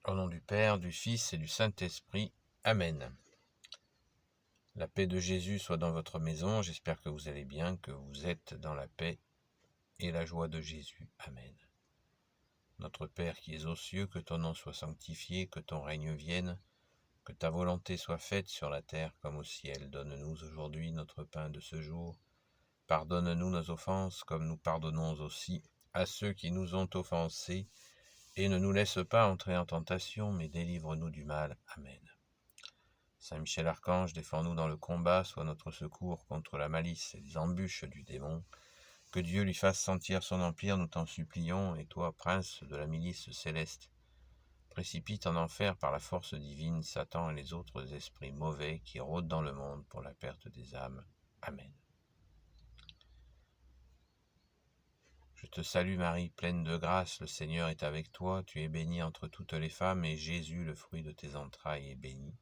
Au nom du Père, du Fils et du Saint-Esprit. Amen. La paix de Jésus soit dans votre maison. J'espère que vous allez bien, que vous êtes dans la paix et la joie de Jésus. Amen. Notre Père qui es aux cieux, que ton nom soit sanctifié, que ton règne vienne, que ta volonté soit faite sur la terre comme au ciel. Donne-nous aujourd'hui notre pain de ce jour. Pardonne-nous nos offenses, comme nous pardonnons aussi à ceux qui nous ont offensés. Et ne nous laisse pas entrer en tentation, mais délivre-nous du mal. Amen. Saint Michel Archange, défends-nous dans le combat, sois notre secours contre la malice et les embûches du démon. Que Dieu lui fasse sentir son empire, nous t'en supplions, et toi, prince de la milice céleste, précipite en enfer par la force divine Satan et les autres esprits mauvais qui rôdent dans le monde pour la perte des âmes. Amen. Je te salue Marie, pleine de grâce, le Seigneur est avec toi, tu es bénie entre toutes les femmes, et Jésus, le fruit de tes entrailles, est béni.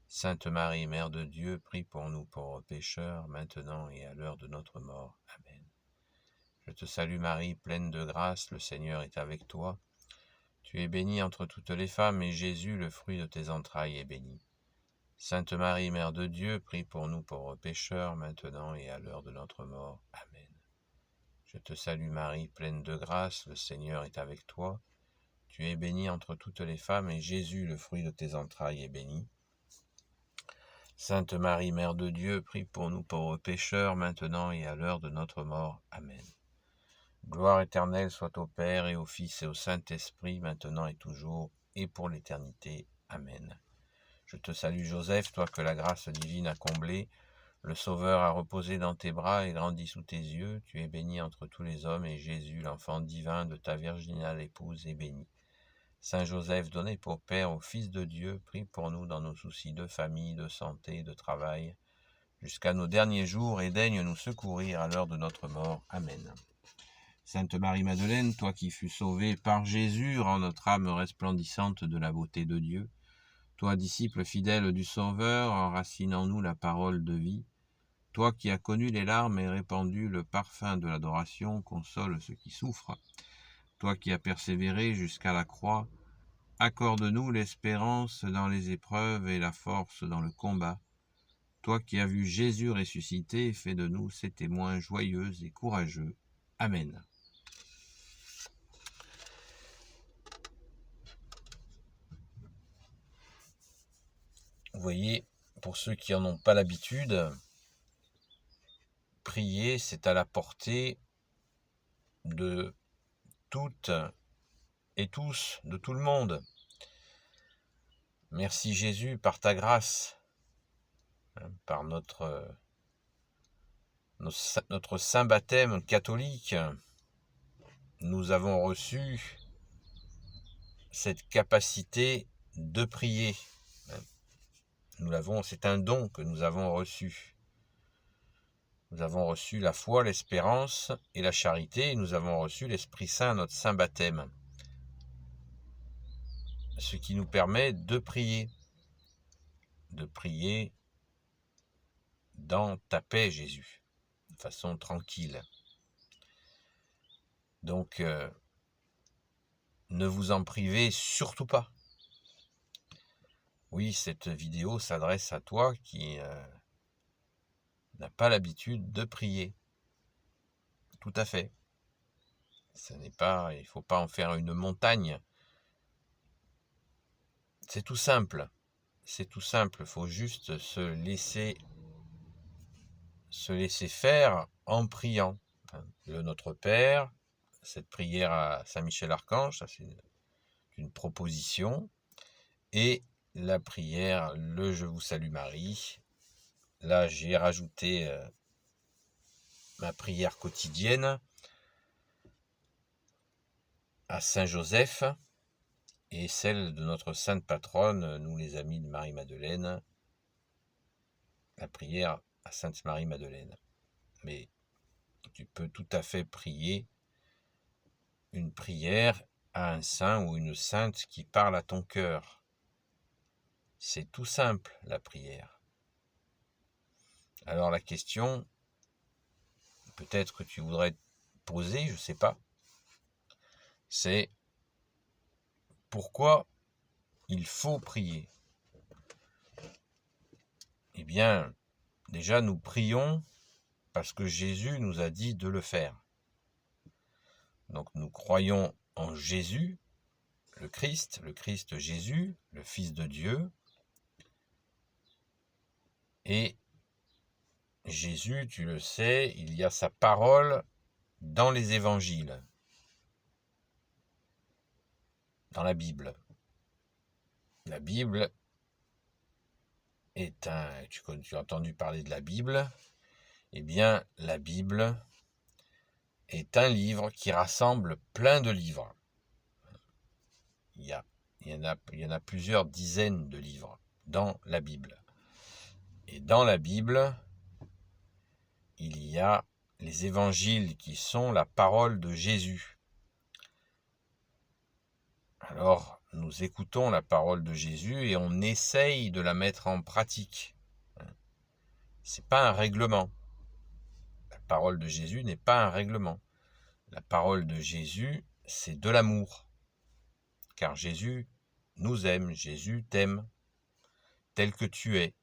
Sainte Marie, Mère de Dieu, prie pour nous pauvres pécheurs, maintenant et à l'heure de notre mort. Amen. Je te salue Marie, pleine de grâce, le Seigneur est avec toi. Tu es bénie entre toutes les femmes, et Jésus, le fruit de tes entrailles, est béni. Sainte Marie, Mère de Dieu, prie pour nous pauvres pécheurs, maintenant et à l'heure de notre mort. Amen. Je te salue Marie, pleine de grâce, le Seigneur est avec toi. Tu es bénie entre toutes les femmes, et Jésus, le fruit de tes entrailles, est béni. Sainte Marie, Mère de Dieu, prie pour nous pauvres pécheurs, maintenant et à l'heure de notre mort. Amen. Gloire éternelle soit au Père et au Fils et au Saint-Esprit, maintenant et toujours, et pour l'éternité. Amen. Je te salue Joseph, toi que la grâce divine a comblé, le Sauveur a reposé dans tes bras et grandi sous tes yeux. Tu es béni entre tous les hommes, et Jésus, l'enfant divin de ta virginale épouse, est béni. Saint Joseph, donné pour Père au Fils de Dieu, prie pour nous dans nos soucis de famille, de santé, de travail, jusqu'à nos derniers jours, et daigne nous secourir à l'heure de notre mort. Amen. Sainte Marie-Madeleine, toi qui fus sauvée par Jésus, rends notre âme resplendissante de la beauté de Dieu. Toi, disciple fidèle du Sauveur, enracine en nous la parole de vie. Toi qui as connu les larmes et répandu le parfum de l'adoration, console ceux qui souffrent. Toi qui as persévéré jusqu'à la croix, accorde-nous l'espérance dans les épreuves et la force dans le combat. Toi qui as vu Jésus ressuscité, fais de nous ses témoins joyeux et courageux. Amen. Vous voyez, pour ceux qui n'en ont pas l'habitude, prier, c'est à la portée de toutes et tous, de tout le monde. Merci Jésus par ta grâce, par notre saint baptême catholique. Nous avons reçu cette capacité de prier. C'est un don que nous avons reçu. Nous avons reçu la foi, l'espérance et la charité, et nous avons reçu l'Esprit Saint, notre saint baptême. Ce qui nous permet de prier dans ta paix, Jésus, de façon tranquille. Donc, ne vous en privez surtout pas. Oui, cette vidéo s'adresse à toi qui n'a pas l'habitude de prier. Tout à fait. Il ne faut pas en faire une montagne. C'est tout simple. Il faut juste se laisser faire en priant. Le Notre Père, cette prière à Saint Michel Archange, ça c'est une proposition. Et la prière, le Je vous salue Marie. Là, j'ai rajouté ma prière quotidienne à Saint Joseph et celle de notre sainte patronne, nous les amis de Marie-Madeleine, la prière à Sainte Marie-Madeleine. Mais tu peux tout à fait prier une prière à un saint ou une sainte qui parle à ton cœur. C'est tout simple, la prière. Alors la question, peut-être que tu voudrais poser, je ne sais pas, c'est pourquoi il faut prier. Eh bien, déjà nous prions parce que Jésus nous a dit de le faire. Donc nous croyons en Jésus, le Christ Jésus, le Fils de Dieu. Et Jésus, tu le sais, il y a sa parole dans les évangiles, dans la Bible. La Bible est tu as entendu parler de la Bible, eh bien la Bible est un livre qui rassemble plein de livres. Il y en a plusieurs dizaines de livres dans la Bible. Et dans la Bible, il y a les évangiles qui sont la parole de Jésus. Alors, nous écoutons la parole de Jésus et on essaye de la mettre en pratique. C'est pas un règlement. La parole de Jésus n'est pas un règlement. La parole de Jésus, c'est de l'amour. Car Jésus nous aime, Jésus t'aime, tel que tu es.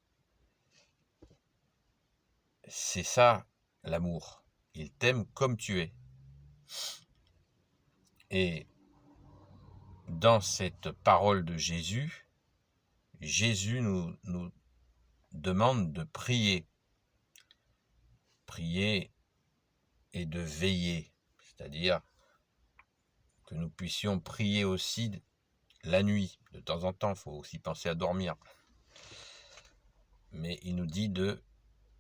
C'est ça, l'amour. Il t'aime comme tu es. Et dans cette parole de Jésus, Jésus nous demande de prier. Prier et de veiller. C'est-à-dire que nous puissions prier aussi la nuit. De temps en temps, il faut aussi penser à dormir. Mais il nous dit de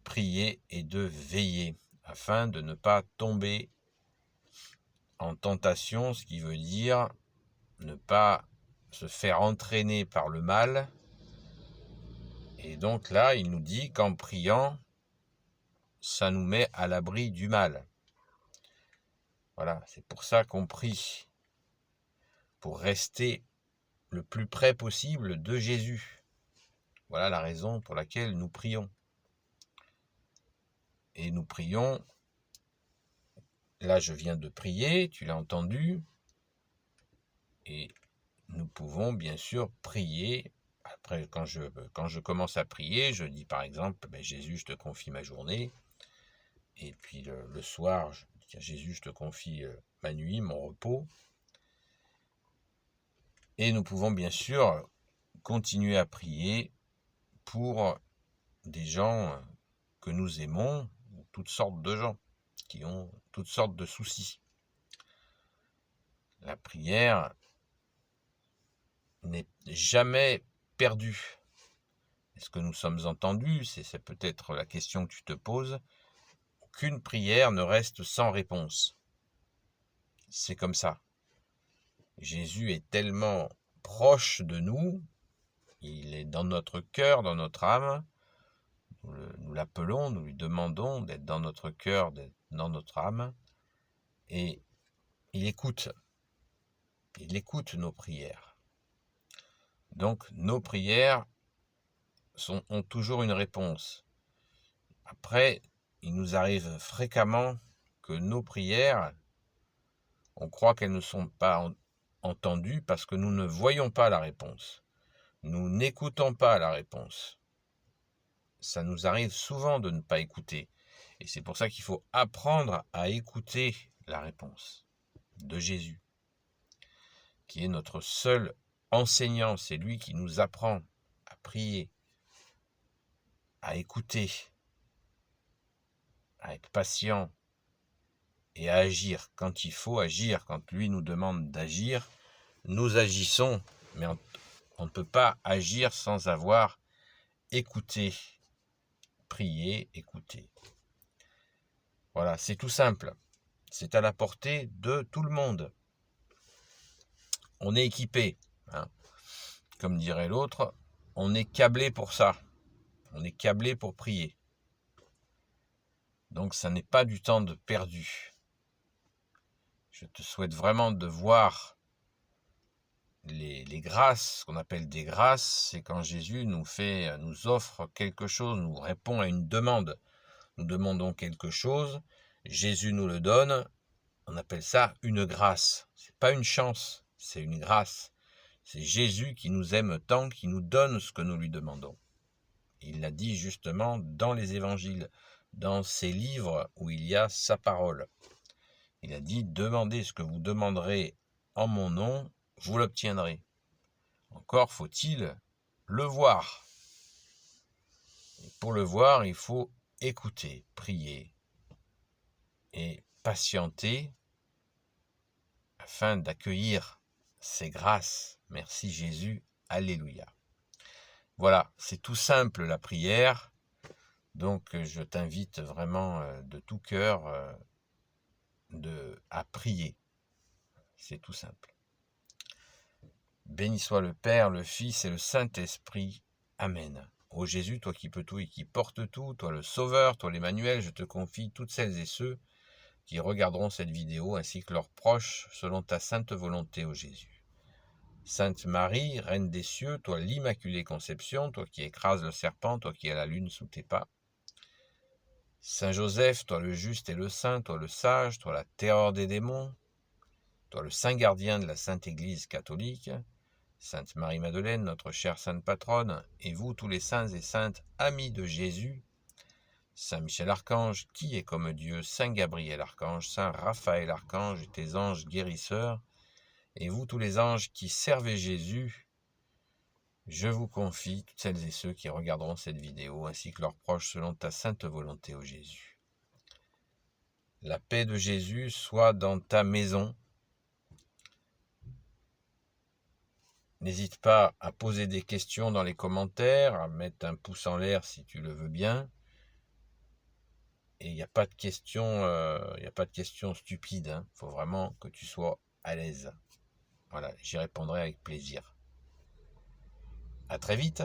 prier et de veiller, afin de ne pas tomber en tentation, ce qui veut dire ne pas se faire entraîner par le mal. Et donc là, il nous dit qu'en priant, ça nous met à l'abri du mal. Voilà, c'est pour ça qu'on prie, pour rester le plus près possible de Jésus. Voilà la raison pour laquelle nous prions. Et nous prions, là je viens de prier, tu l'as entendu, et nous pouvons bien sûr prier. Après, quand je commence à prier, je dis par exemple, Jésus, je te confie ma journée. Et puis le soir, je dis à Jésus, je te confie ma nuit, mon repos. Et nous pouvons bien sûr continuer à prier pour des gens que nous aimons, toutes sortes de gens qui ont toutes sortes de soucis. La prière n'est jamais perdue. Est-ce que nous sommes entendus? C'est peut-être la question que tu te poses. Aucune prière ne reste sans réponse. C'est comme ça. Jésus est tellement proche de nous, il est dans notre cœur, dans notre âme. Nous l'appelons, nous lui demandons d'être dans notre cœur, d'être dans notre âme. Et il écoute nos prières. Donc nos prières ont toujours une réponse. Après, il nous arrive fréquemment que nos prières, on croit qu'elles ne sont pas entendues parce que nous ne voyons pas la réponse. Nous n'écoutons pas la réponse. Ça nous arrive souvent de ne pas écouter. Et c'est pour ça qu'il faut apprendre à écouter la réponse de Jésus, qui est notre seul enseignant. C'est lui qui nous apprend à prier, à écouter, à être patient et à agir quand il faut agir. Quand lui nous demande d'agir, nous agissons, mais on ne peut pas agir sans avoir écouté, prié, écouté. Voilà, c'est tout simple. C'est à la portée de tout le monde. On est équipé, comme dirait l'autre, on est câblé pour ça. On est câblé pour prier. Donc ça n'est pas du temps de perdu. Je te souhaite vraiment de voir les grâces, ce qu'on appelle des grâces, c'est quand Jésus nous offre quelque chose, nous répond à une demande. Nous demandons quelque chose, Jésus nous le donne, on appelle ça une grâce. C'est pas une chance, c'est une grâce. C'est Jésus qui nous aime tant, qui nous donne ce que nous lui demandons. Il l'a dit justement dans les évangiles, dans ces livres où il y a sa parole. Il a dit, demandez ce que vous demanderez en mon nom, vous l'obtiendrez. Encore faut-il le voir. Et pour le voir, il faut écouter, prier et patienter afin d'accueillir ces grâces. Merci Jésus, alléluia. Voilà, c'est tout simple la prière, donc je t'invite vraiment de tout cœur à prier. C'est tout simple. Béni soit le Père, le Fils et le Saint-Esprit. Amen. Ô Jésus, toi qui peux tout et qui portes tout, toi le Sauveur, toi l'Emmanuel, je te confie toutes celles et ceux qui regarderont cette vidéo ainsi que leurs proches selon ta sainte volonté, ô Jésus. Sainte Marie, Reine des cieux, toi l'Immaculée Conception, toi qui écrases le serpent, toi qui as la lune sous tes pas. Saint Joseph, toi le juste et le saint, toi le sage, toi la terreur des démons, toi le saint gardien de la Sainte Église catholique, Sainte Marie-Madeleine, notre chère sainte patronne, et vous tous les saints et saintes amis de Jésus, Saint Michel Archange, qui est comme Dieu, Saint Gabriel Archange, Saint Raphaël Archange, et tes anges guérisseurs, et vous tous les anges qui servez Jésus, je vous confie toutes celles et ceux qui regarderont cette vidéo, ainsi que leurs proches selon ta sainte volonté, ô Jésus. La paix de Jésus soit dans ta maison. N'hésite pas à poser des questions dans les commentaires, à mettre un pouce en l'air si tu le veux bien. Et il n'y a pas de questions, stupides. Il faut vraiment que tu sois à l'aise. Voilà, j'y répondrai avec plaisir. À très vite.